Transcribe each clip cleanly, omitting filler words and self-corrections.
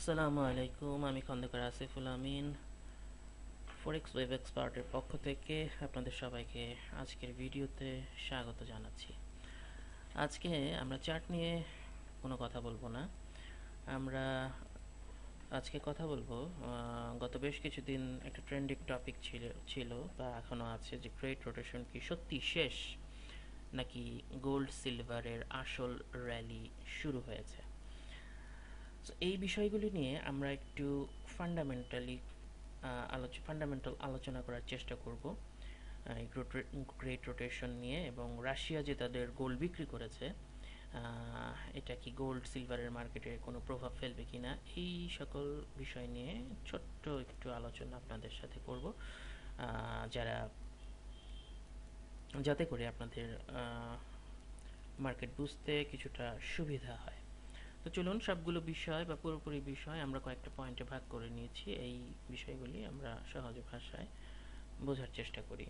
আসসালামু আলাইকুম, আমি খন্দকার আসিফুল আমিন ফরেক্স ওয়েব এক্সপার্টের পক্ষ থেকে আপনাদের সবাইকে আজকের ভিডিওতে স্বাগত জানাচ্ছি। আজকে আমরা চার্ট নিয়ে কোনো কথা বলবো না। আমরা আজকে কথা বলবো গত বেশ কিছুদিন একটা ট্রেন্ডিং টপিক ছিল বা এখনো আছে, যে গ্রেট রোটেশন কি সত্যি শেষ, নাকি গোল্ড সিলভারের আসল র্যালি শুরু হয়েছে। এই বিষয়গুলি নিয়ে আমরা একটু ফান্ডামেন্টালি ফান্ডামেন্টাল আলোচনা করার চেষ্টা করব গ্রেট রোটেশন নিয়ে, এবং রাশিয়া যে তাদের গোল্ড বিক্রি করেছে এটা কি গোল্ড সিলভারের মার্কেটে কোনো প্রভাব ফেলবে কিনা, এই সকল বিষয় নিয়ে ছোট্ট একটু আলোচনা আপনাদের সাথে করব, যারা যাতে করে আপনাদের মার্কেট বুঝতে কিছুটা সুবিধা হয়। তো চলুন, সবগুলো বিষয় বা পুরোপুরি বিষয় আমরা কয়েকটা পয়েন্টে ভাগ করে নিয়েছি। এই বিষয়গুলি আমরা সহজ ভাষায় বোঝার চেষ্টা করি।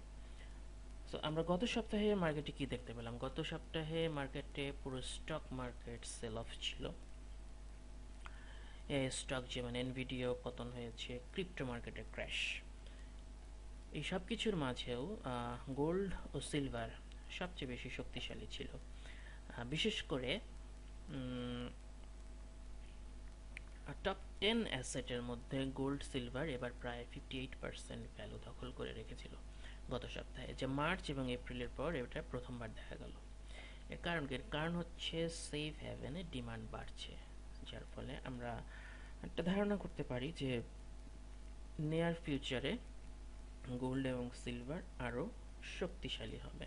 সো আমরা গত সপ্তাহে মার্কেটে কি দেখতে পেলাম? গত সপ্তাহে মার্কেটে পুরো স্টক মার্কেট সেল অফ ছিল। এই স্টক যেমন এনভিডিও পতন হয়েছে, ক্রিপ্টো মার্কেটে ক্র্যাশ। এই সব কিছুর মাঝেও গোল্ড ও সিলভার সবচেয়ে বেশি শক্তিশালী ছিল। বিশেষ করে টপ 10 অ্যাসেটের মধ্যে গোল্ড সিলভার এবার প্রায় 58% ভ্যালু দখল করে রেখেছিল গত সপ্তাহে, যে মার্চ এবং এপ্রিলের পর এটা প্রথমবার দেখা গেল। এর কারণ কি? এর কারণ হচ্ছে সেফ হ্যাভেনে ডিমান্ড বাড়ছে, যার ফলে আমরা একটা ধারণা করতে পারি যে নিয়ার ফিউচারে গোল্ড এবং সিলভার আরও শক্তিশালী হবে।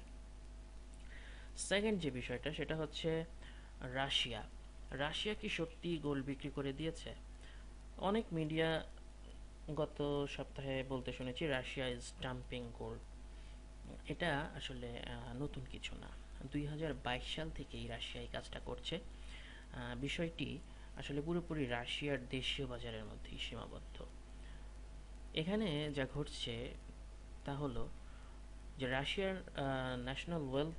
সেকেন্ড যে বিষয়টা, সেটা হচ্ছে রাশিয়া। রাশিয়া কি সত্যি গোল্ড বিক্রি করে দিয়েছে? অনেক মিডিয়া গত সপ্তাহে বলতে শুনেছি রাশিয়া ইজ ডাম্পিং গোল্ড। এটা আসলে নতুন কিছু না। 2022 সাল থেকেই রাশিয়া এই কাজটা করছে। বিষয়টি আসলে পুরোপুরি রাশিয়ার দেশীয় বাজারের মধ্যেই সীমাবদ্ধ। এখানে যা ঘটছে তা হলো যে রাশিয়ার ন্যাশনাল ওয়েলথ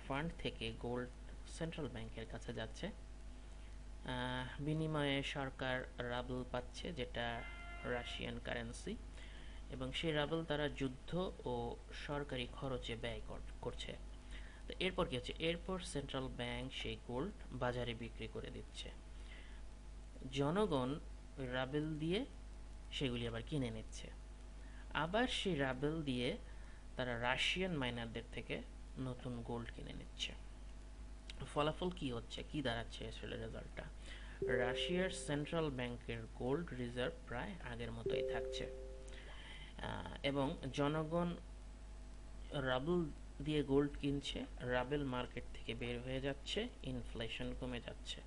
ফান্ড থেকে গোল্ড সেন্ট্রাল ব্যাংকের কাছে যাচ্ছে। বিনিময়ে সরকার রাবল পাচ্ছে, যেটা রাশিয়ান কারেন্সি, এবং সেই রাবল তারা যুদ্ধ ও সরকারি খরচে ব্যয় করছে। তো এরপর কি হচ্ছে? এরপর সেন্ট্রাল ব্যাংক সেই গোল্ড বাজারে বিক্রি করে দিচ্ছে। জনগণ ওই রাবেল দিয়ে সেগুলি আবার কিনে নিচ্ছে। আবার সেই রাবেল দিয়ে তারা রাশিয়ান মাইনারদের থেকে নতুন গোল্ড কিনে নিচ্ছে। ফলাফল কি হচ্ছে, কি দাঁড়াচ্ছে আসলে রেজাল্টটা? রাশিয়ার সেন্ট্রাল ব্যাংকের গোল্ড রিজার্ভ প্রায় আগের মতোই থাকছে, এবং জনগণ রাবেল দিয়ে গোল্ড কিনছে, রাবেল মার্কেট থেকে বের হয়ে যাচ্ছে, ইনফ্লেশন কমে যাচ্ছে।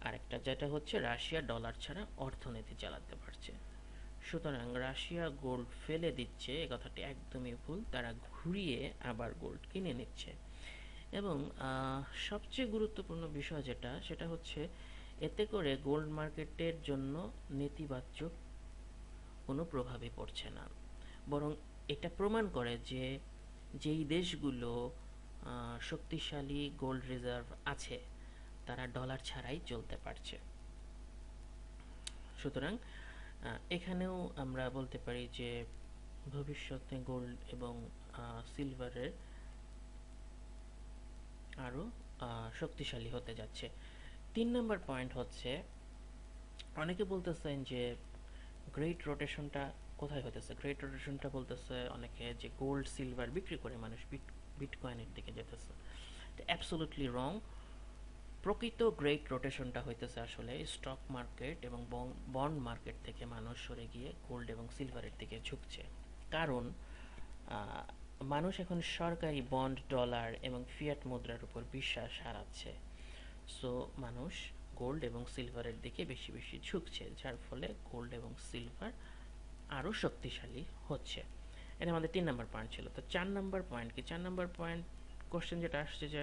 আরেকটা যেটা হচ্ছে, রাশিয়া ডলার ছাড়া অর্থনীতি চালাতে পারছে। সুতরাং রাশিয়া গোল্ড ফেলে দিচ্ছে এ কথাটি একদমই ভুল, তারা ঘুরিয়ে আবার গোল্ড কিনে নিচ্ছে। এবং সবচেয়ে গুরুত্বপূর্ণ বিষয় যেটা, সেটা হচ্ছে এতে করে গোল্ড মার্কেটের জন্য নেতিবাচক কোনো প্রভাবই পড়ছে না, বরং এটা প্রমাণ করে যে যেই দেশগুলো শক্তিশালী গোল্ড রিজার্ভ আছে তারা ডলার ছাড়াই চলতে পারছে। সুতরাং এখানেও আমরা বলতে পারি যে ভবিষ্যতে গোল্ড এবং সিলভারের আরও শক্তিশালী হতে যাচ্ছে। 3 নম্বর পয়েন্ট হচ্ছে, অনেকে বলতেছেন যে গ্রেট রোটেশনটা কোথায় হতেছে। গ্রেট রোটেশনটা বলতেছে অনেকে যে গোল্ড সিলভার বিক্রি করে মানুষ বিটকয়েনের দিকে যেতেছে। অ্যাবসোলুটলি রং। প্রকৃত গ্রেট রোটেশনটা হইতেছে আসলে স্টক মার্কেট এবং বন্ড মার্কেট থেকে মানুষ সরে গিয়ে গোল্ড এবং সিলভারের দিকে ঝুঁকছে। কারণ মানুষ এখন সরকারি বন্ড, ডলার এবং ফিয়াট মুদ্রার উপর বিশ্বাস হারাচ্ছে। সো মানুষ গোল্ড এবং সিলভারের দিকে বেশি বেশি ঝুঁকছে, যার ফলে গোল্ড এবং সিলভার আরও শক্তিশালী হচ্ছে। এটা আমাদের 3 নম্বর পয়েন্ট ছিল। তো 4 নম্বর পয়েন্ট কি? 4 নম্বর পয়েন্ট কোশ্চেন যেটা আসছে যে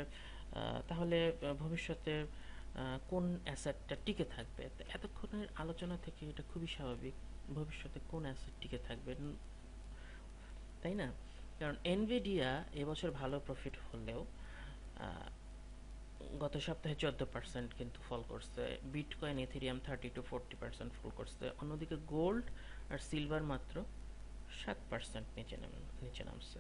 তাহলে ভবিষ্যতে কোন অ্যাসেটটা টিকে থাকবে? এতক্ষণের আলোচনা থেকে এটা খুবই স্বাভাবিক, ভবিষ্যতে কোন অ্যাসেট টিকে থাকবে, তাই না? কারণ এনভিডিয়া এবছর ভালো প্রফিট হলেও গত সপ্তাহে 14% কিন্তু ফল করছে। বিটকয়েন, ইথেরিয়াম 30 to 40% ফল করছে। অন্যদিকে গোল্ড আর সিলভার মাত্র 7% নিচে নামছে।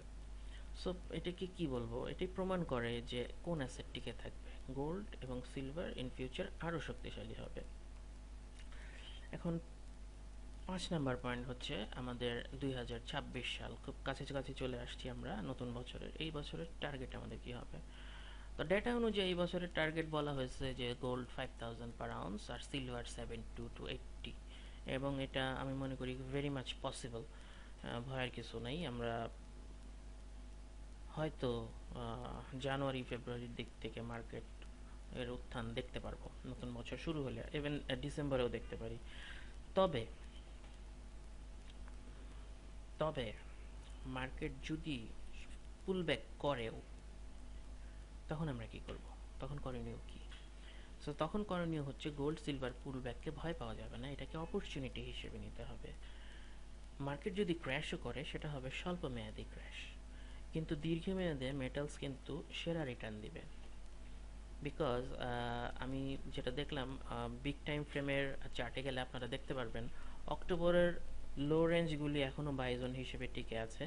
সো এটাকে কি বলবো, এটাই প্রমাণ করে যে কোন অ্যাসেট টিকে থাকবে। গোল্ড এবং সিলভার ইন ফিউচার আরও শক্তিশালী হবে। এখন 5 নাম্বার পয়েন্ট হচ্ছে আমাদের 2026 সাল খুব কাছাকাছি চলে আসছি আমরা নতুন বছরের। এই বছরের টার্গেট আমাদের কি হবে? তো ডেটা অনুযায়ী এই বছরের টার্গেট বলা হয়েছে যে গোল্ড 5000 পার আউন্স আর সিলভার 70 to 80, এবং এটা আমি মনে করি ভেরি মাচ পসিবল। ভয়ের কিছু নেই। আমরা হয়তো জানুয়ারি ফেব্রুয়ারির দিক থেকে মার্কেট এর উত্থান দেখতে পারবো নতুন বছর শুরু হলে, ইভেন ডিসেম্বরেও দেখতে পারি। তবে তবে মার্কেট যদি পুল ব্যাক করেও, তখন আমরা কি করব? তখন করণীয় কি? সো তখন করণীয় হচ্ছে গোল্ড সিলভার পুল ব্যাককে ভয় পাওয়া যাবে না, এটাকে অপরচুনিটি হিসেবে নিতে হবে। মার্কেট যদি ক্র্যাশও করে সেটা হবে স্বল্প মেয়াদি ক্র্যাশ, কিন্তু দীর্ঘমেয়াদে মেটালস কিন্তু সেরা রিটার্ন দিবে। বিকজ আমি যেটা দেখলাম, বিগ টাইম ফ্রেমের চার্টে গেলে আপনারা দেখতে পারবেন অক্টোবরের লো রেঞ্জগুলি এখনও বাই জোন হিসেবে টিকে আছে।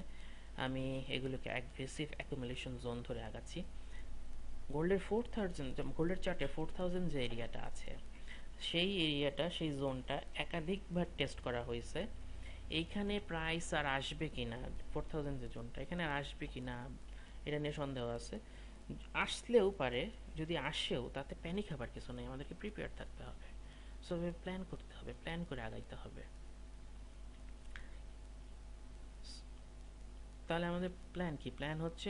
আমি এগুলোকে অ্যাগ্রেসিভ অ্যাকুমুলেশন জোন ধরে আগাচ্ছি। গোল্ডের চার্টে 4000 যে এরিয়াটা আছে, সেই এরিয়াটা, সেই জোনটা একাধিকবার টেস্ট করা হয়েছে। এইখানে প্রাইস আর আসবে কিনা, 4000 যে জোনটা, এখানে আর আসবে কিনা এটা নিয়ে সন্দেহ আছে। আসলেও পারে, যদি আসেও তাতে প্যানিক হবার কিছু নেই, আমাদেরকে প্রিপেয়ার থাকতে হবে। সো প্ল্যান করতে হবে, প্ল্যান করে আগাইতে হবে। তাহলে আমাদের প্ল্যান কি? প্ল্যান হচ্ছে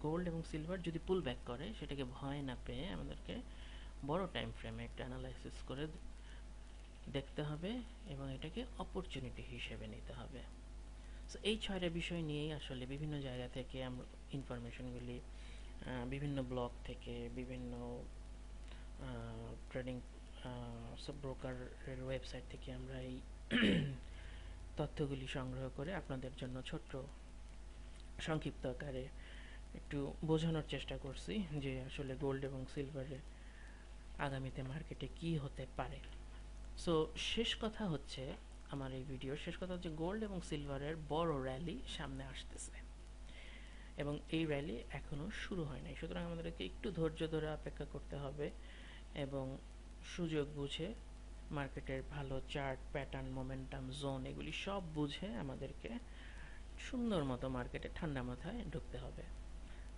গোল্ড এবং সিলভার যদি পুল ব্যাক করে সেটাকে ভয় না পেয়ে আমাদেরকে বড় টাইম ফ্রেমে একটা অ্যানালাইসিস করে দেখতে হবে এবং এটাকে অপরচুনিটি হিসেবে নিতে হবে। সো এই 6টা বিষয় নিয়েই আসলে বিভিন্ন জায়গা থেকে আমরা ইনফরমেশনগুলি, বিভিন্ন ব্লগ থেকে, বিভিন্ন ট্রেডিং সব ব্রোকারের ওয়েবসাইট থেকে আমরা এই তথ্যগুলি সংগ্রহ করে আপনাদের জন্য ছোট্ট সংক্ষিপ্ত আকারে একটু বোঝানোর চেষ্টা করছি যে আসলে গোল্ড এবং সিলভারে আগামীতে মার্কেটে কি হতে পারে। সো শেষ কথা হচ্ছে, আমার এই ভিডিওর শেষ কথা হচ্ছে গোল্ড এবং সিলভারের বড় র্যালি সামনে আসতেছে এবং এই র্যালি এখনও শুরু হয় নাই। সুতরাং আমাদেরকে একটু ধৈর্য ধরে অপেক্ষা করতে হবে এবং সুযোগ বুঝে মার্কেটের ভালো চার্ট, প্যাটার্ন, মোমেন্টাম, জোন এগুলি সব বুঝে আমাদেরকে সুন্দর মতো মার্কেটে ঠান্ডা মাথায় ঢুকতে হবে।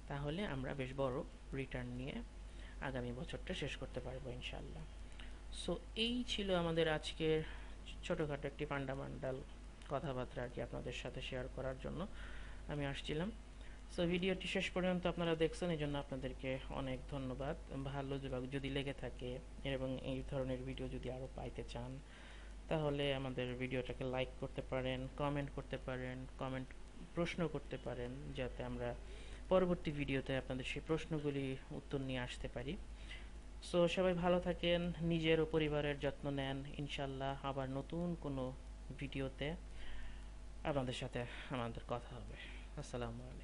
তাহলে আমরা বেশ বড় রিটার্ন নিয়ে আগামী বছরটা শেষ করতে পারবো ইনশাল্লাহ। সো এই ছিল আমাদের আজকের ছোটোখাটো একটি ফান্ডামেন্টাল কথাবার্তা আর কি আপনাদের সাথে শেয়ার করার জন্য আমি আসছিলাম। সো ভিডিওটি শেষ পর্যন্ত আপনারা দেখছেন, এই জন্য আপনাদেরকে অনেক ধন্যবাদ। ভালো যদি লেগে থাকে এবং এই ধরনের ভিডিও যদি আরও পাইতে চান, তাহলে আমাদের ভিডিওটাকে লাইক করতে পারেন, কমেন্ট করতে পারেন, প্রশ্ন করতে পারেন, যাতে আমরা পরবর্তী ভিডিওতে আপনাদের সেই প্রশ্নগুলি উত্তর নিয়ে আসতে পারি। সো সবাই ভালো থাকেন, নিজের ও পরিবারের যত্ন নেন। ইনশাল্লাহ আবার নতুন কোনো ভিডিওতে আপনাদের সাথে আমাদের কথা হবে। আসসালামু আলাইকুম।